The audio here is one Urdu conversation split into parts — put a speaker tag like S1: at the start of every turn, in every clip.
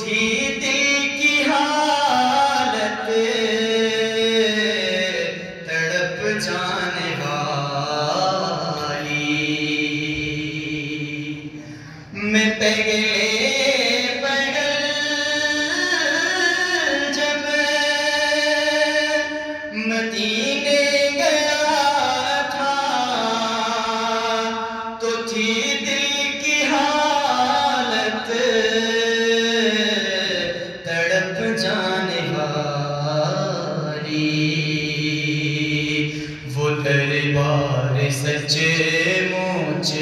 S1: تھی دل کی حالت تڑپ جانے والی، میں پگلے پگل جب مدینے گیا تھا تو تھی دل کی حالت تڑپ جانے والی، وہ دربار سچے مجھ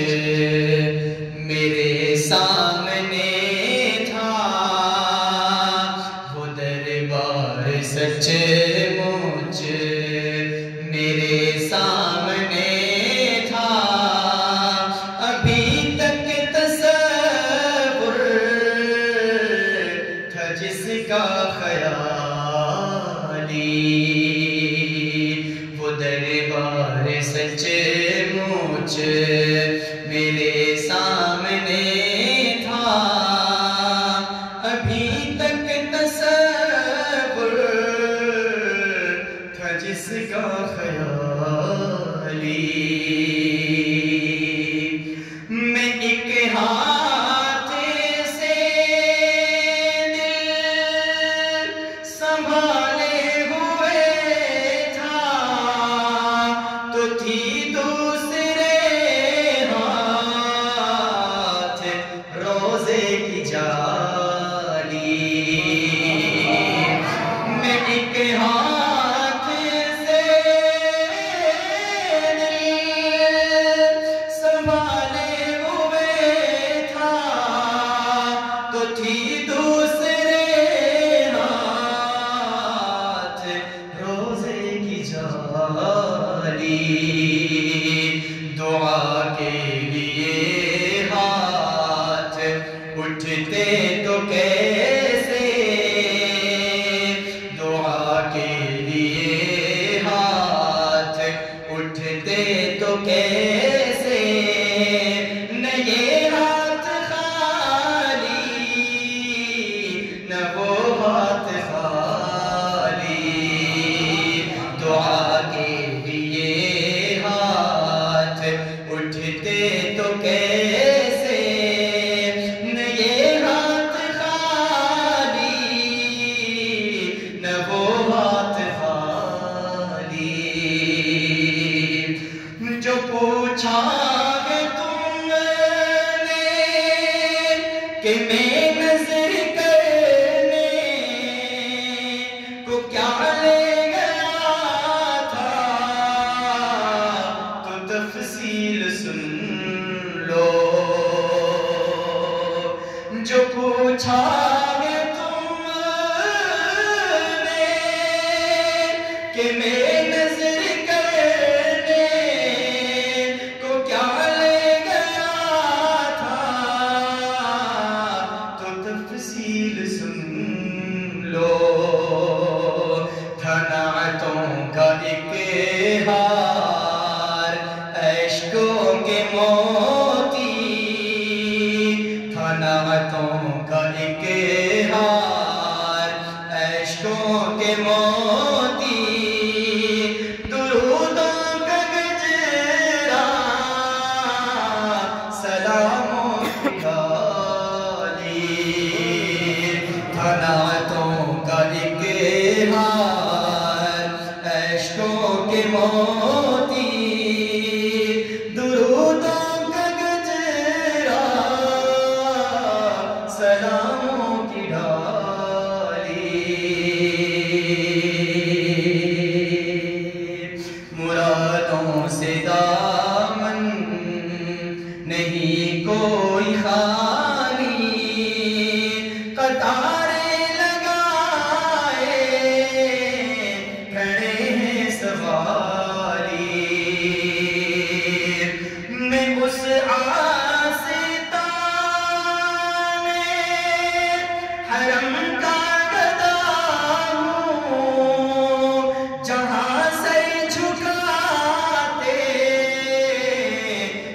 S1: میرے سامنے تھا، وہ دربار سچے مجھ میرے سامنے تھا، ابھی تک تصور تھا جس کا خیالی، وہ دربار سچے مجھ میرے سامنے تھا، ابھی تک تصور تھا جس کا خیالی، میں ایک ہاتھ سے دل سنبھالے ہوئے تھا تو تھی دوسرے ہاتھ روزے کی جالی، میں ایک ہاتھ سے دل سنبھالے ہوئے تھا تو تھی دوسرے ہاتھ روزے کی جالی، دعا کے لیے ہاتھ اٹھتے تو کیسے، دعا کے لیے ہاتھ اٹھتے تو کیسے، نہ یہ ہاتھ خالی نہ وہ ہاتھ خالی، دعا کے لیے ہاتھ اٹھتے تو کیسے، نہ یہ ہاتھ خالی نہ وہ ہاتھ خالی، جو پوچھا ہے تم نے کہ میں نظر کرنے کو کیا لے گیا تھا تو تفصیل سن لو، جو پوچھا ہے تم نے کہ میں نظر کرنے کو کیا لے گیا تھا تو تفصیل سن لو، تھا نعتوں کا ایک ہار اشکوں کے موتی، تھا نعتوں کا ایک ہار اشکوں کے موتی، درودوں کا گجرا سلاموں کی ڈالی، تھا نعتوں کا ایک ہار اشکوں کے موتی، درودوں کا گجرا سلاموں کی ڈالی، مرادوں سے دامن نہیں کوئی خالی، قطاریں لگائے کھڑے ہیں سواری، میں اس آستانے حرم کا گدا ہوں جہاں سے جھکاتے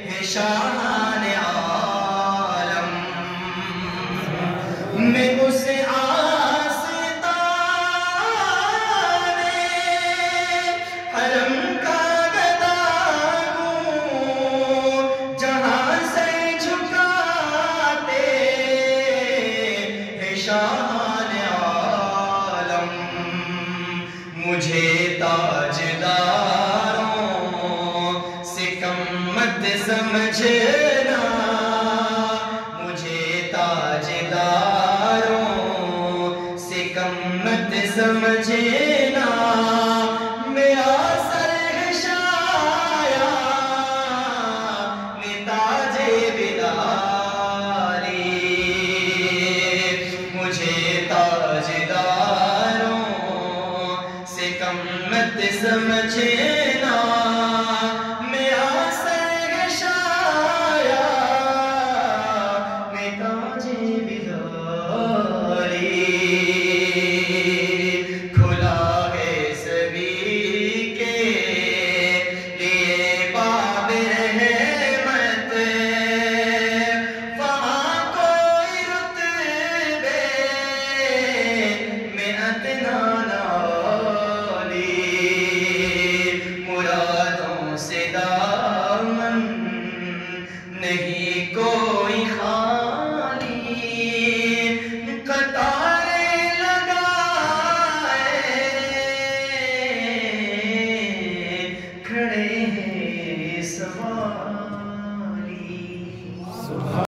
S1: ہیں شاہان عالم، میں اس شاہان عالم، مجھے تاجداروں سے کم مت سمجھنا، مجھے تاجداروں سے کم مت سمجھنا، میرا سر ہے شایا میں تاج بیداری، مجھے تاجداروں سے کم مت سمجھنا۔